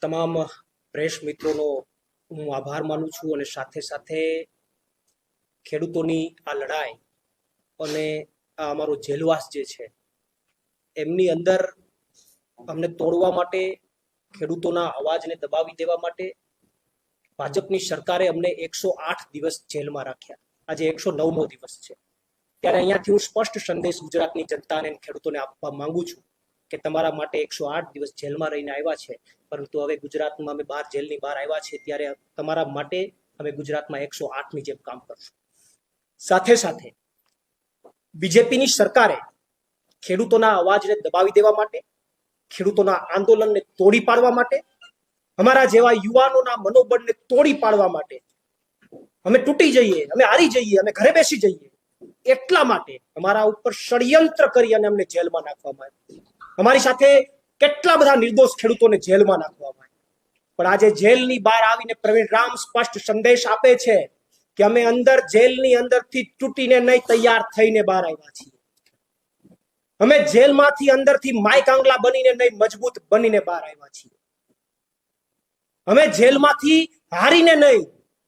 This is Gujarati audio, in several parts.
તમામ પ્રેસ મિત્રોનો હું આભાર માનું છું અને સાથે સાથે ખેડૂતોની આ લડાઈ અને આ અમારો જેલવાસ જે છે એમની અંદર અમને તોડવા માટે, ખેડૂતોના અવાજને દબાવી દેવા માટે ભાજપની સરકારે અમને 108 દિવસ જેલમાં રાખ્યા. આજે 109મો દિવસ છે. ત્યારે અહીંયાથી હું સ્પષ્ટ સંદેશ ગુજરાતની જનતાને ખેડૂતોને આપવા માંગુ છું કે તમારા માટે 108 દિવસ જેલમાં રહીને આવ્યા છે, પરંતુ હવે ગુજરાતમાં અમે જેલની બહાર આવ્યા છે ત્યારે તમારા માટે અમે ગુજરાતમાં 108ની જેમ કામ કરશું. સાથે સાથે બીજેપીની સરકારે ખેડૂતોના અવાજને દબાવી દેવા માટે, ખેડૂતોના આંદોલનને તોડી પાડવા માટે, અમારા જેવા યુવાનોના મનોબળને તોડી પાડવા માટે, અમે તૂટી જઈએ, અમે હારી જઈએ, અમે ઘરે બેસી જઈએ, એટલા માટે અમારા ઉપર ષડયંત્ર કરી અને અમને જેલમાં નાખવામાં આવ્યા. અમારી સાથે કેટલા બધા નિર્દોષ ખેડૂતોને જેલમાં નાખવામાં આવ્યા. પણ આજે જેલની બહાર આવીને પ્રવીણ રામ સ્પષ્ટ સંદેશ આપે છે કે અમે અંદર જેલની અંદરથી તૂટીને નહીં, તૈયાર થઈને બહાર આવ્યા છીએ. અમે જેલમાંથી અંદરથી માય કાંગલા બનીને નહીં, મજબૂત બનીને બહાર આવ્યા છીએ. અમે જેલમાંથી હારીને નહીં,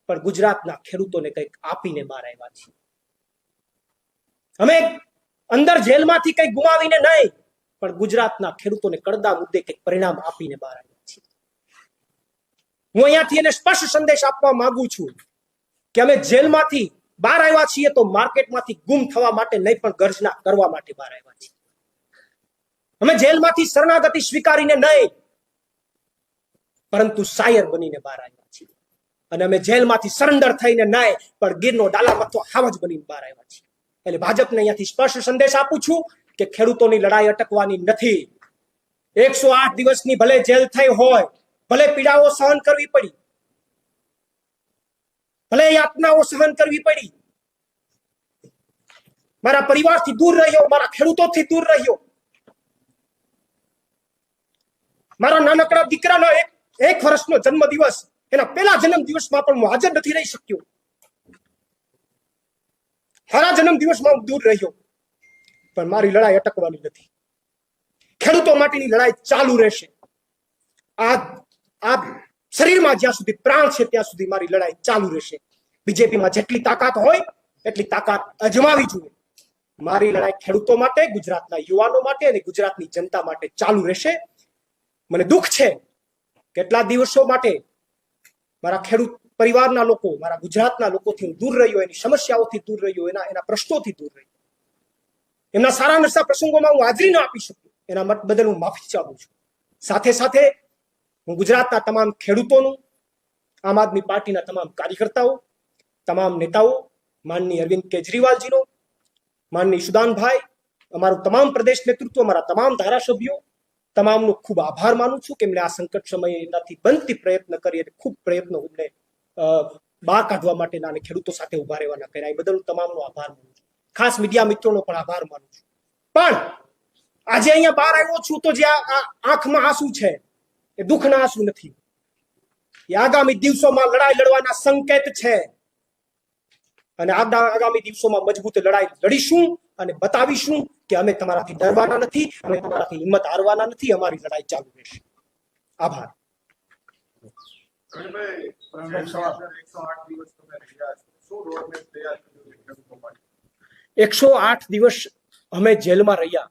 પણ ગુજરાતના ખેડૂતોને કંઈક આપીને બહાર આવ્યા છીએ. અમે અંદર જેલમાંથી કંઈક ગુમાવીને નહીં, પણ ગુજરાતના ખેડૂતોને કડદા મુદ્દે કંઈક પરિણામ આપીને બહાર આવ્યા છીએ. હું અહીંયાથી એને સ્પષ્ટ સંદેશ આપવા માંગુ છું કે અમે જેલમાંથી બહાર આવ્યા છીએ તો માર્કેટમાંથી ગુમ થવા માટે નહીં, પણ ગર્જના કરવા માટે બહાર આવ્યા છીએ. અમે જેલમાંથી શરણાગતિ સ્વીકારીને નહીં, પરંતુ શાયર બનીને બહાર આવ્યા છીએ. અને અમે જેલમાંથી સરેન્ડર થઈને નહીં, પણ ગીરનો ડાલામથો હાવજ બનીને બહાર આવ્યા છીએ. એટલે ભાજપને અહીંયાથી સ્પષ્ટ સંદેશ આપું છું કે ખેડૂતોની લડાઈ અટકવાની નથી. 108 દિવસની ભલે જેલ થઈ હોય, ભલે પીડાઓ સહન કરવી પડી, ભલે યાતનાઓ સહન કરવી પડી, મારા પરિવારથી દૂર રહ્યો, મારા ખેડૂતોથી દૂર રહ્યો, મારા નાનકડા દીકરાનો 1 વર્ષનો જન્મદિવસ, એના પહેલા જન્મદિવસમાં પણ હું હાજર નથી રહી શક્યો. મારા જન્મદિવસમાં હું દૂર રહ્યો, પણ મારી લડાઈ અટકવાની નથી. ખેડૂતો માટેની લડાઈ ચાલુ રહેશે. આ શરીરમાં જ્યાં સુધી પ્રાણ છે ત્યાં સુધી મારી લડાઈ ચાલુ રહેશે. બીજેપીમાં જેટલી તાકાત હોય એટલી તાકાત અજમાવી જોઈએ. મારી લડાઈ ખેડૂતો માટે, ગુજરાતના યુવાનો માટે અને ગુજરાતની જનતા માટે ચાલુ રહેશે. મને દુઃખ છે કેટલા દિવસો માટે મારા ખેડૂત પરિવારના લોકો, મારા ગુજરાતના લોકોથી હું દૂર રહ્યો, એની સમસ્યાઓથી દૂર રહ્યો, એના પ્રશ્નોથી દૂર રહ્યો. એમના સારા નરસા પ્રસંગોમાં હું હાજરી ન આપી શક્યો, એના મત બદલ હું માફી ચાહું છું. સાથે સાથે હું ગુજરાતના તમામ ખેડૂતોનું, આમ આદમી પાર્ટીના તમામ કાર્યકર્તાઓ, તમામ નેતાઓ, માનની અરવિંદ કેજરીવાલજીનો, માનની સુદાનભાઈ, અમારું તમામ પ્રદેશ નેતૃત્વ, અમારા તમામ ધારાસભ્યો, તમામનો ખૂબ આભાર માનું છું કે એમણે આ સંકટ સમયે એનાથી બનતી પ્રયત્ન કરી અને ખૂબ પ્રયત્નો એમણે બહાર કાઢવા માટેના અને ખેડૂતો સાથે ઉભા રહેવાના કર્યા. એ બદલ તમામનો આભાર માનું છું. ખાસ મીડિયા મિત્રોનો પણ આભાર માનું છું. પણ આજે અહીંયા બહાર આવ્યો છું તો જે આંખમાં આંસુ છે એ દુઃખના આંસુ નથી. એ આગામી દિવસોમાં લડાઈ લડવાના સંકેત છે. અને આગામી દિવસોમાં મજબૂત લડાઈ લડીશું અને બતાવીશું કે અમે તમારાથી ડરવાના નથી, અમે તમારાથી હિંમત હારવાના નથી. અમારી લડાઈ ચાલુ રહેશે. આભાર. 108 દિવસ અમે જેલમાં રહ્યા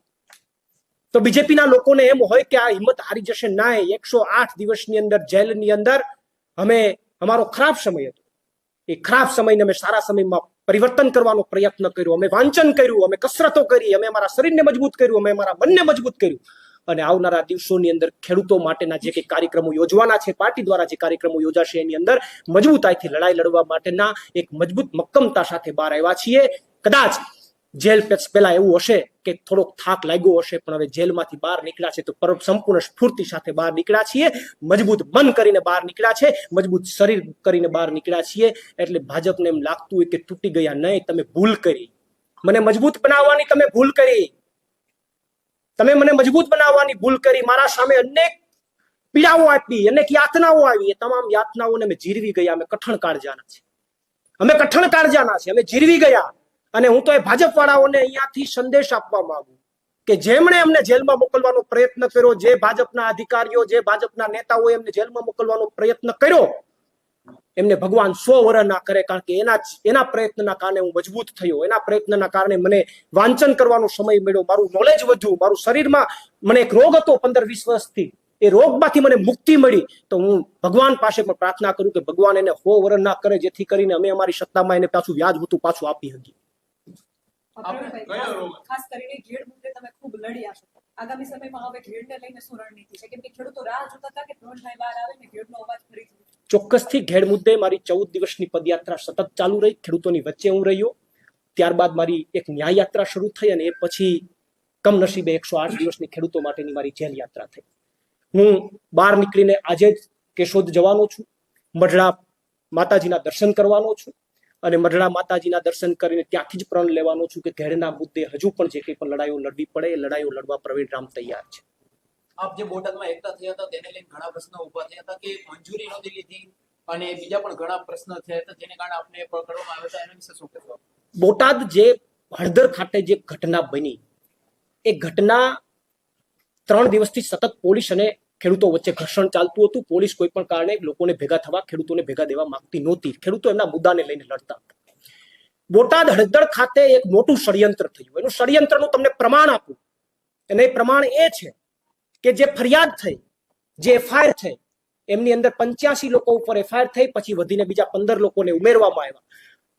તો બીજેપીના લોકોને એમ હોય કે આ હિંમત હારી જશે. ના, 108 દિવસની અંદર જેલની અંદર અમારો ખરાબ સમય હતો. એ ખરાબ સમયને અમે સારા સમયમાં પરિવર્તન કરવાનો પ્રયત્ન કર્યો. અમે વાંચન કર્યું, અમે કસરતો કરી, અમે અમારા શરીરને મજબૂત કર્યું, અમે અમારા મનને મજબૂત કર્યું. અને આવનારા દિવસોની અંદર ખેડૂતો માટેના જે કંઈ કાર્યક્રમો યોજવાના છે, પાર્ટી દ્વારા જે કાર્યક્રમો યોજાશે એની અંદર મજબૂતાઈથી લડાઈ લડવા માટેના એક મજબૂત મક્કમતા સાથે બહાર આવ્યા છીએ. કદાચ જેલ પહેલા એવું હશે કે થોડોક થાક લાગ્યો હશે, પણ હવે જેલમાંથી બહાર નીકળ્યા છે તો સંપૂર્ણ સ્ફૂર્તિ સાથે બહાર નીકળ્યા છીએ. મજબૂત મન કરીને બહાર નીકળ્યા છે, મજબૂત શરીર કરીને બહાર નીકળ્યા છીએ. એટલે ભાજપને એમ લાગતું હોય કે તૂટી ગયા, નહીં, તમે ભૂલ કરી. મને મજબૂત બનાવવાની તમે ભૂલ કરી. તમે મને મજબૂત બનાવવાની ભૂલ કરી. મારા સામે અનેક પીડાઓ આપી, અનેક યાતનાઓ આવી. એ તમામ યાતનાઓને અમે જીરવી ગયા. અમે કઠણ કાળજાના છે, અમે જીરવી ગયા. અને હું તો એ ભાજપ વાળાઓને અહીંયાથી સંદેશ આપવા માંગુ કે જેમણે એમને જેલમાં મોકલવાનો પ્રયત્ન કર્યો, જે ભાજપના અધિકારીઓ, જે ભાજપના નેતાઓએ એમને જેલમાં મોકલવાનો પ્રયત્ન કર્યો, એમને ભગવાન 100 વર્ષ ના કરે, કારણ કે એના પ્રયત્નના કારણે હું મજબૂત થયો, એના પ્રયત્નના કારણે મને વાંચન કરવાનો સમય મળ્યો, મારું નોલેજ વધ્યું, મારું શરીરમાં મને એક રોગ હતો 15-20 વર્ષથી, એ રોગમાંથી મને મુક્તિ મળી. તો હું ભગવાન પાસે પણ પ્રાર્થના કરું કે ભગવાન એને 100 વર્ષ ના કરે, જેથી કરીને અમે અમારી સત્તામાં એને પાછું વ્યાજ હતું પાછું આપી શકીએ. ખાસ કરીને ઘેડ મુદ્દે તમે ખૂબ લડ્યા છો. આગામી સમયમાં હવે ઘેડને લઈને શું રણનીતિ છે? કેમ કે ખેડૂતો રાહ જોતા હતા કે પ્રવીણભાઈ બહાર આવે ને ઘેડનો અવાજ ફરીથી. ચોક્કસથી ઘેડ મુદ્દે મારી 14 દિવસની પદયાત્રા સતત ચાલુ રહી, ખેડૂતોની વચ્ચે હું રહ્યો. ત્યારબાદ મારી એક ન્યાય યાત્રા શરૂ થઈ અને એ પછી કમનસીબે 108 દિવસની ખેડૂતો માટેની મારી જેલ યાત્રા થઈ. હું બહાર નીકળીને આજે જ કેશોદ જવાનો છું, મઢડા માતાજીના દર્શન કરવાનો છું અને મઢડા માતાજીના દર્શન કરીને ત્યાંથી જ પ્રણ લેવાનો છું કે ઘેડના મુદ્દે હજુ પણ જે કંઈ પણ લડાઈઓ લડવી પડે એ લડાઈઓ લડવા પ્રવીણ રામ તૈયાર છે. આપ જે બોટાદમાં એકતા થયા હતા તેને લઈને ઘણા પ્રશ્નો ઉભા થયા હતા કે મંજૂરી નહોતી લીધી અને બીજા પણ ઘણા પ્રશ્નો થયા હતા જેને કારણે આપને પકડવામાં આવ્યા હતા, એના વિશે શું કહેશો? બોટાદ જે હળદર ખાતે જે ઘટના બની, એ ઘટના 3 દિવસથી સતત પોલીસ અને ખેડૂતો વચ્ચે ઘર્ષણ ચાલતું હતું. પોલીસ કોઈ પણ કારણે લોકોને ભેગા થવા, ખેડૂતોને ભેગા દેવા માંગતી નહોતી. ખેડૂતો એમના મુદ્દાને લઈને લડતા હતા. બોટાદ હળદર ખાતે એક મોટું ષડયંત્ર થયું. એનું ષડયંત્રનું તમને પ્રમાણ આપું, અને એ પ્રમાણ એ છે કે જે ફરિયાદ થઈ, જે એફઆઈઆર થઈ, એમની અંદર 85 લોકો ઉપર એફઆઈઆર થઈ, પછી વધીને બીજા 15 લોકોને ઉમેરવામાં આવ્યા.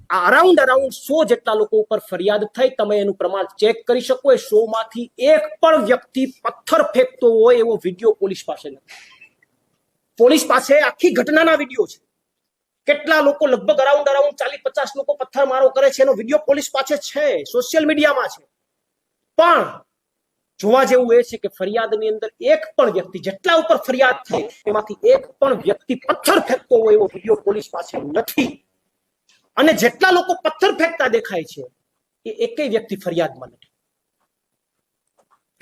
આ અરાઉન્ડ 100 જેટલા લોકો ઉપર ફરિયાદ થઈ. તમે એનું પ્રમાણ ચેક કરી શકો. એ 100 માંથી એક પણ વ્યક્તિ પથ્થર ફેંકતો હોય એવો વિડીયો પોલીસ પાસે નથી. પોલીસ પાસે આખી ઘટનાના વિડીયો છે. કેટલા લોકો, લગભગ અરાઉન્ડ 40-50 લોકો પથ્થરમારો કરે છે, એનો વિડીયો પોલીસ પાસે છે, સોશિયલ મીડિયામાં છે. પણ જોવા જેવું એ છે કે ફરિયાદની અંદર એક પણ વ્યક્તિ, જેટલા ઉપર ફરિયાદ થઈ એમાંથી એક પણ વ્યક્તિ પથ્થર ફેંકતો હોય એવો વિડીયો પોલીસ પાસે નથી. અને જેટલા લોકો પથ્થર ફેંકતા દેખાય છે એ એકેય વ્યક્તિ ફરિયાદમાં નથી.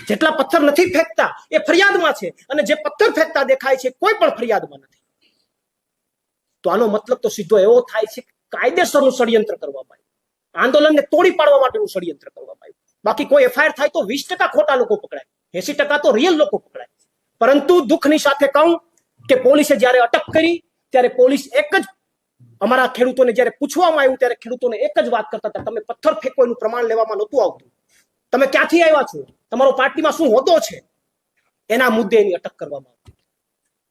જેટલા પથ્થર નથી ફેંકતા એ ફરિયાદમાં છે, અને જે પથ્થર ફેંકતા દેખાય છે કોઈ પણ ફરિયાદમાં નથી. તો આનો મતલબ તો સીધો એવો થાય છે કે કાયદેસરનું ષડયંત્ર કરવામાં આવ્યું, આંદોલનને તોડી પાડવા માટેનું ષડયંત્ર કરવામાં આવ્યું. બાકી કોઈ એફઆઈઆર થાય તો 20% ખોટા લોકો પકડાય, 80% તો રિયલ લોકો પકડાય. પરંતુ દુઃખની સાથે કહું કે પોલીસે જ્યારે અટક કરી ત્યારે પોલીસ એક જ, અમારા ખેડૂતોને જ્યારે પૂછવામાં આવ્યું ત્યારે ખેડૂતોને એક જ વાત કરતા હતા, તમે પથ્થર ફેંકો એનું પ્રમાણ લેવામાં નહોતું આવતું, તમે ક્યાંથી આવ્યા છો, તમારો પાર્ટીમાં શું હોદ્દો છે, એના મુદ્દે એની અટક કરવામાં આવી.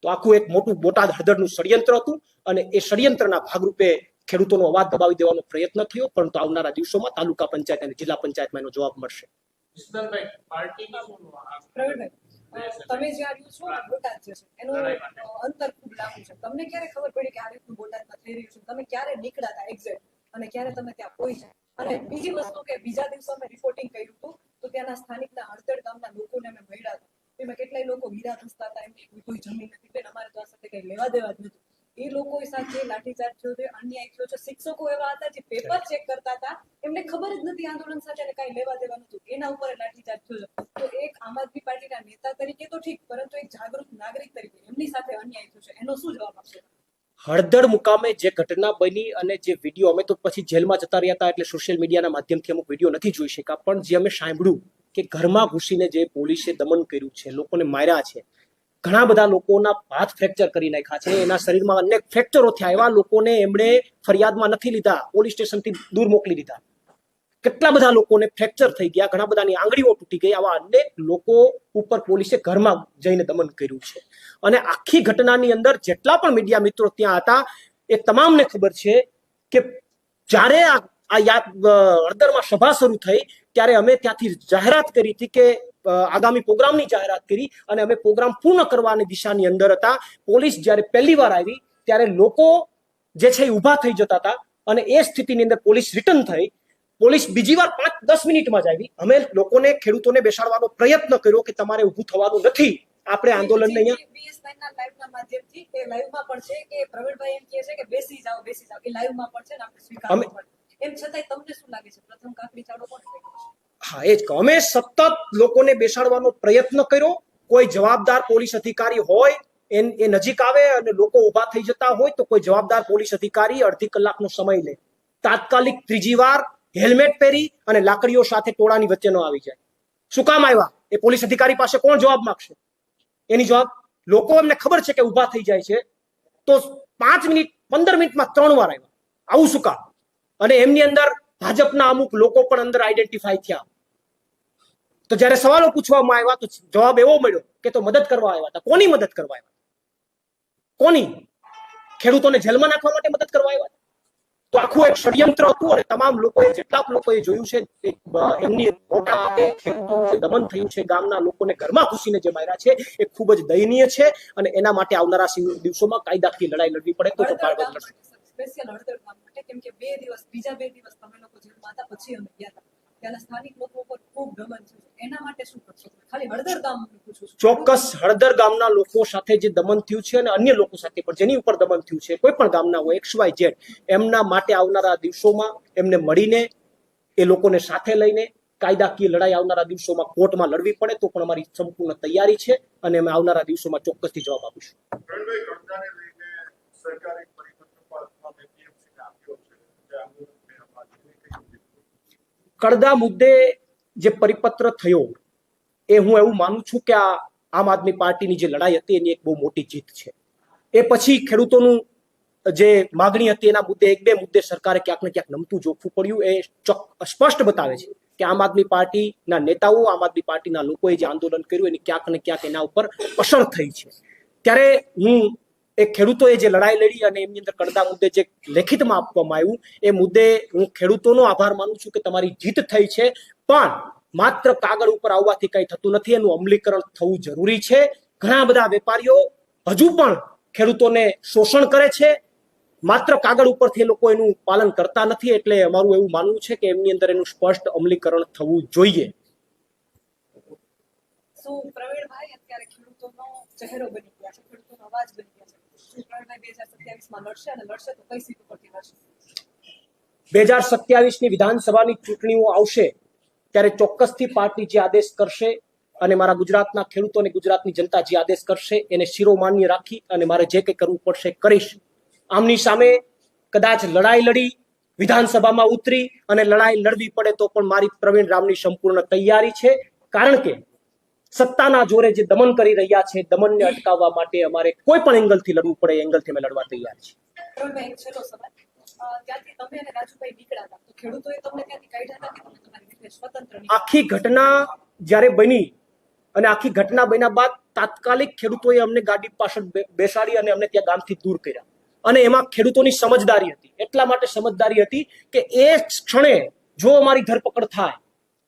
તો આખું એક મોટું બોટાદ હળદરનું ષડયંત્ર હતું, અને એ ષડયંત્રના ભાગરૂપે ખેડૂતોનો અવાજ દબાવી દેવાનો પ્રયત્ન થયો. પરંતુ આવનારા દિવસોમાં તાલુકા પંચાયત અને જિલ્લા પંચાયતમાં એનો જવાબ મળશે. તમે જ્યાં રહ્યો છો બોટાદ જે છે એનું અંતર ખૂબ લાંબુ છે. તમને ક્યારે ખબર પડી કે આ રીતનું બોટાદમાં થઈ રહ્યું છે? તમે ક્યારે નીકળ્યા હતા એક્ઝેક્ટ, અને ક્યારે તમે ત્યાં પહોંચ્યા? અને બીજી વસ્તુ કે બીજા દિવસે અમે રિપોર્ટિંગ કર્યું હતું તો ત્યાંના સ્થાનિકના હળદર ગામના લોકોને અમે મળ્યા હતા. એમાં કેટલાય લોકો હીરા ધસતા હતા, એમની કોઈ જમીન નથી, બેન અમારે તો આ સાથે કઈ લેવા દેવા જ નથી. એ લોકો સાથે લાઠીચાર્જ થયો છે, અન્યાય થયો છે. શિક્ષકો એવા હતા જે પેપર ચેક કરતા હતા, એમને ખબર જ નથી આંદોલન સાથે કઈ લેવા દેવા નતું, એના ઉપર લાઠીચાર્જ થયો છે. તો એક આમ આદમી પાર્ટીના નેતા તરીકે તો ઠીક, પરંતુ એક જાગૃત નાગરિક તરીકે એમની સાથે અન્યાય થયો છે, એનો શું જવાબ આપશો? હળદર મુકામે જે ઘટના બની અને જે વિડીયો, અમે તો પછી જેલમાં જતા રહ્યા હતા એટલે સોશિયલ મીડિયાના માધ્યમથી અમુક વિડીયો નથી જોઈ શક્યા, પણ જે અમે સાંભળ્યું કે ઘરમાં ઘૂસીને જે પોલીસે દમન કર્યું છે, લોકોને માર્યા છે, ઘણા બધા લોકોના હાથ ફ્રેક્ચર કરી નાખ્યા છે, એના શરીરમાં અનેક ફ્રેક્ચરો થયા, એવા લોકોને એમણે ફરિયાદમાં નથી લીધા, પોલીસ સ્ટેશનથી દૂર મોકલી દીધા. કેટલા બધા લોકોને ફ્રેક્ચર થઈ ગયા, ઘણા બધાની આંગળીઓ તૂટી ગઈ. આવા અનેક લોકો ઉપર પોલીસે ઘરમાં જઈને દમન કર્યું છે. અને આખી ઘટનાની અંદર જેટલા પણ મીડિયા મિત્રો ત્યાં હતા એ તમામને ખબર છે કે જ્યારે આ હળદરમાં સભા શરૂ થઈ ત્યારે અમે ત્યાંથી જાહેરાત કરી હતી કે આગામી પ્રોગ્રામની જાહેરાત કરી, અને અમે પ્રોગ્રામ પૂર્ણ કરવાની દિશાની અંદર હતા. પોલીસ જ્યારે પહેલી વાર આવી ત્યારે લોકો જે છે એ ઊભા થઈ જતા હતા, અને એ સ્થિતિની અંદર પોલીસ રિટર્ન થઈ. પોલીસ બીજી વાર 5-10 મિનિટમાં જ આવી. અમે લોકોને, ખેડૂતોને બેસાડવાનો પ્રયત્ન કર્યો કે તમારે ઊભું થવાનું નથી, આપણે આંદોલનને અહીંયા બીએસવાયના લાઈવના માધ્યમથી એ લાઈવમાં પણ છે કે પ્રવીણભાઈ એમ કહે છે કે બેસી જાઓ, એ લાઈવમાં પણ છે ને, આપણે સ્વીકારવું પડે. એમ છતાંય તમને શું લાગે છે પ્રથમ કાકડી ચાડો કોણ થઈ ગયો? હા, એ જ કહો, અમે સતત લોકોને બેસાડવાનો પ્રયત્ન કર્યો. કોઈ જવાબદાર પોલીસ અધિકારી હોય એ નજીક આવે અને લોકો ઊભા થઈ જતા હોય તો કોઈ જવાબદાર પોલીસ અધિકારી અડધી કલાકનો સમય લે, તાત્કાલિક ત્રીજી વાર હેલ્મેટ પહેરી અને લાકડીઓ સાથે ટોળાની વચ્ચે ન આવી જાય. શું કામ આવ્યા? એ પોલીસ અધિકારી પાસે કોણ જવાબ માંગશે? એની જવાબ લોકો એમને ખબર છે કે ઊભા થઈ જાય છે તો 5 મિનિટ 15 મિનિટમાં 3 વાર આવ્યા. આવું શું કામ? અને એમની અંદર ભાજપના અમુક લોકો પણ અંદર આઈડેન્ટિફાઈ થયા. તો જ્યારે સવાલો પૂછવામાં આવ્યા તો જવાબ એવો મળ્યો કે તો મદદ કરવા આવ્યા હતા. કોની મદદ કરવા આવ્યા? કોની? ખેડૂતોને જેલમાં નાખવા માટે મદદ કરવા આવ્યા? તો આખું એક ષડયંત્ર હતું અને તમામ લોકોએ જેટલા લોકોએ જોયું છે એમની દમન થયું છે, ગામના લોકોને ઘરમાં ઘૂસીને જે માર્યા છે એ ખૂબ જ દયનીય છે અને એના માટે આવનારા દિવસોમાં કાયદાકીય લડાઈ લડવી પડે તો સ્પેશિયલ હળદર ગામ માટે, કેમ કે બીજા બે દિવસ તમે લોકો જેલમાં હતા પછી અમે ગયા હતા, ત્યાંના સ્થાનિક લોકો પર ખૂબ દમન થયું છે, એના માટે શું કરશો? ખાલી હળદર ગામ પૂછું છું. ચોક્કસ હળદર ગામના લોકો સાથે જે દમન થયું છે અને અન્ય લોકો સાથે પણ જેની ઉપર દમન થયું છે, કોઈ પણ ગામના હોય XYZ, એમના માટે આવનારા દિવસોમાં એમને મળીને એ લોકોને સાથે લઈને કાયદાકીય લડાઈ આવનારા દિવસોમાં કોર્ટમાં લડવી પડે તો પણ અમારી સંપૂર્ણ તૈયારી છે અને અમે આવનારા દિવસોમાં ચોક્કસથી જવાબ આપીશું. કડદા મુદ્દે જે પરિપત્ર થયો એ હું એવું માનું છું કે આ આમ આદમી પાર્ટીની જે લડાઈ હતી એની એક બહુ મોટી જીત છે. એ પછી ખેડૂતોનું જે માગણી હતી એના મુદ્દે 1-2 મુદ્દે સરકારે ક્યાંક ને ક્યાંક નમતું જોખવું પડ્યું. એ સ્પષ્ટ બતાવે છે કે આમ આદમી પાર્ટીના નેતાઓ, આમ આદમી પાર્ટીના લોકોએ જે આંદોલન કર્યું એની ક્યાંક ને ક્યાંક એના ઉપર અસર થઈ છે. ત્યારે હું એ ખેડૂતોએ જે લડાઈ લડી અને એમની અંદર કડદા મુદ્દે જે લેખિતમાં આપવામાં આવ્યું એ મુદ્દે હું ખેડૂતોનો આભાર માનું છું કે તમારી જીત થઈ છે, પણ માત્ર કાગળ ઉપર આવવાથી કંઈ થતું નથી, એનું અમલીકરણ થવું જરૂરી છે. ઘણા બધા વેપારીઓ હજુ પણ ખેડૂતોને શોષણ કરે છે, માત્ર કાગળ ઉપરથી એ લોકો એનું પાલન કરતા નથી. એટલે અમારું એવું માનવું છે કે એમની અંદર એનું સ્પષ્ટ અમલીકરણ થવું જોઈએ. શું પ્રવીણભાઈ અત્યારે ખેડૂતોનો ચહેરો બની ગયા છે, ખેડૂતોનો અવાજ બની ગયા છે? શું પ્રવીણભાઈ 2027માં લડશે અને લડશે તો કઈ સીટ ઉપરથી લડશે? 2027ની વિધાનસભાની ચૂંટણીઓ આવશે ત્યારે ચોક્કસથી પાર્ટી જે આદેશ કરશે અને મારા ગુજરાતના ખેડૂતો અને ગુજરાતની જનતા જે આદેશ કરશે એને શિરોમાન્ય રાખી અને મારે જે કંઈ કરવું પડશે કરીશ. આમની સામે કદાચ લડાઈ લડી વિધાનસભામાં ઉતરી અને લડાઈ લડવી પડે તો પણ મારી પ્રવીણ રામની સંપૂર્ણ તૈયારી છે. કારણ કે સત્તાના જોરે જે દમન કરી રહ્યા છે, દમનને અટકાવવા માટે અમારે કોઈ પણ એંગલથી લડવું પડે એંગલથી અમે લડવા તૈયાર છીએ. પ્રવીણભાઈ, એક છેલ્લો સવાલ. ત્યાંથી તમે અને રાજુભાઈ નીકળ્યા હતા તો ખેડૂતોએ તમને ત્યાંથી કાઢ્યા હતા કે તમે તમારી રીતે સ્વતંત્ર નીકળ્યા? આખી ઘટના જ્યારે બની અને આખી ઘટના બન્યા બાદ તાત્કાલિક ખેડૂતોએ અમને ગાડી પાછળ બેસાડી અને અમને ત્યાં ગામથી દૂર કર્યા. અને એમાં ખેડૂતોની સમજદારી હતી. એટલા માટે સમજદારી હતી કે એ ક્ષણે જો અમારી ધરપકડ થાય,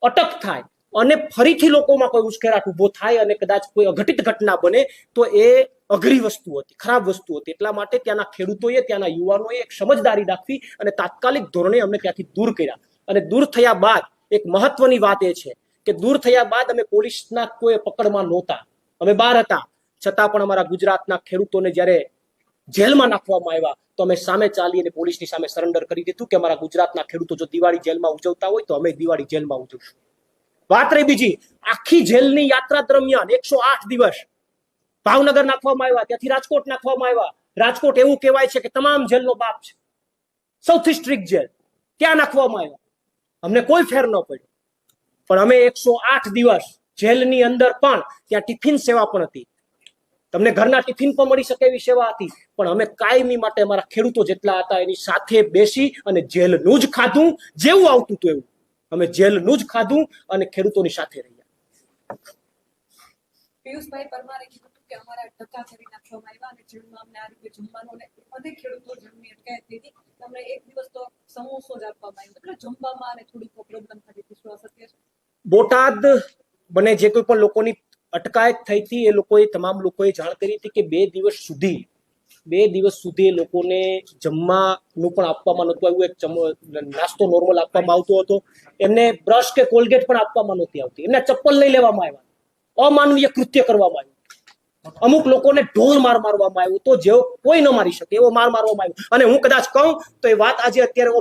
અટક થાય અને ફરીથી લોકોમાં કોઈ ઉશ્કેરાટ ઉભો થાય અને કદાચ કોઈ અઘટિત ઘટના બને તો એ અઘરી વસ્તુ હતી, ખરાબ વસ્તુ હતી. એટલા માટે ત્યાંના ખેડૂતોએ, ત્યાંના યુવાનોએ એક સમજદારી દાખવી અને તાત્કાલિક ધોરણે અમને ત્યાંથી દૂર કર્યા. અને દૂર થયા બાદ એક મહત્વની વાત એ છે કે દૂર થયા બાદ અમે પોલીસના કોઈ પકડમાં નહોતા, અમે બહાર હતા, છતાં પણ અમારા ગુજરાતના ખેડૂતોને જ્યારે જેલમાં નાખવામાં આવ્યા તો અમે સામે ચાલી અને પોલીસની સામે સરેન્ડર કરી દીધું કે અમારા ગુજરાતના ખેડૂતો જો દિવાળી જેલમાં ઉજવતા હોય તો અમે દિવાળી જેલમાં ઉજવશું. વાત રહી બીજી, આખી જેલની યાત્રા દરમિયાન 108 દિવસ ભાવનગર નાખવામાં આવ્યા, ત્યાંથી રાજકોટ નાખવામાં આવ્યા. રાજકોટ એવું કહેવાય છે કે તમામ જેલનો બાપ છે, સૌથી સ્ટ્રિક્ટ જેલ, ત્યાં નાખવામાં આવ્યા. અમને કોઈ ફેર ન પડ્યો, પણ અમે 108 દિવસ જેલની અંદર પણ ત્યાં ટિફિન સેવા પણ હતી, તમને ઘરના ટિફિન પણ મળી શકે એવી સેવા હતી. પણ અમે કાયમી માટે અમારા ખેડૂતો જેટલા હતા એની સાથે બેસી અને જેલનું જ ખાધું, જેવું આવતું હતું એવું અમે જેલનું જ ખાધું અને ખેડૂતોની સાથે રહ્યા. પિયુષભાઈ પરમારે કીધું કે અમારા ધક્કા કરી નાખવામાં આવ્યા અને જેલમાં અમને આ રીતે જમવાનું અને અનેક ખેડૂતો જેમની અટકાયત થઈ હતી તમને એક દિવસ તો સમોસો જ આપવામાં આવ્યો, એટલે જમવામાં અને થોડીક પ્રોબ્લેમ થતી હતી. શું આ સત્ય છે? બોટાદ બને જે કોઈ પણ લોકોની અટકાયત થઈ હતી એ લોકોએ, તમામ લોકોએ જાણ કરી હતી કે 2 દિવસ સુધી એ લોકોને જમવાનું પણ આપવામાં નહોતું આવ્યું. એક નાસ્તો નોર્મલ આપવામાં આવતો હતો, એમને બ્રશ કે કોલગેટ પણ આપવામાં નહોતી આવતી, એમને ચપ્પલ લઈ લેવામાં આવ્યા, અમાનવીય કૃત્ય કરવામાં આવ્યું. અમુક લોકોને ઢોર માર મારવામાં આવ્યો તો જેવો કોઈ ન મારી શકે એવો માર મારવામાં આવ્યો. અને હું કદાચ કહું તો એ વાત આજે અત્યારે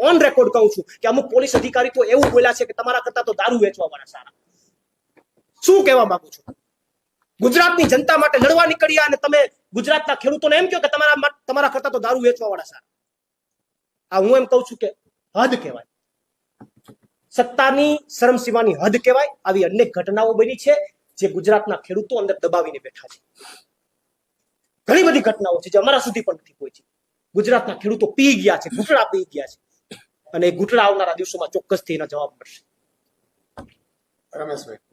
ઓન રેકોર્ડ કહું છું કે અમુક પોલીસ અધિકારી તો એવું બોલ્યા છે કે તમારા કરતા તો દારૂ વેચવા વાળા સારા. શું કહેવા માંગુ છું? ગુજરાતની જનતા માટે લડવા નીકળ્યા અને તમે ગુજરાતના ખેડૂતોને એમ કહો કે તમારા કરતા તો દારૂ વેચવા વાળા સારા. આ હું એમ કહું છું કે હદ કહેવાય. સત્તાની શરમસીમાની હદ કહેવાય. આવી અનેક ઘટનાઓ બની છે જે ગુજરાતના ખેડૂતો અંદર દબાવીને બેઠા છે. ઘણી બધી ઘટનાઓ છે જે અમારા સુધી પણ નથી પહોંચી. ગુજરાતના ખેડૂતો પી ગયા છે, ઘૂંટડા પી ગયા છે, અને એ ઘૂંટડા આવનારા દિવસોમાં ચોક્કસથી એના જવાબ મળશે. રમેશભાઈ.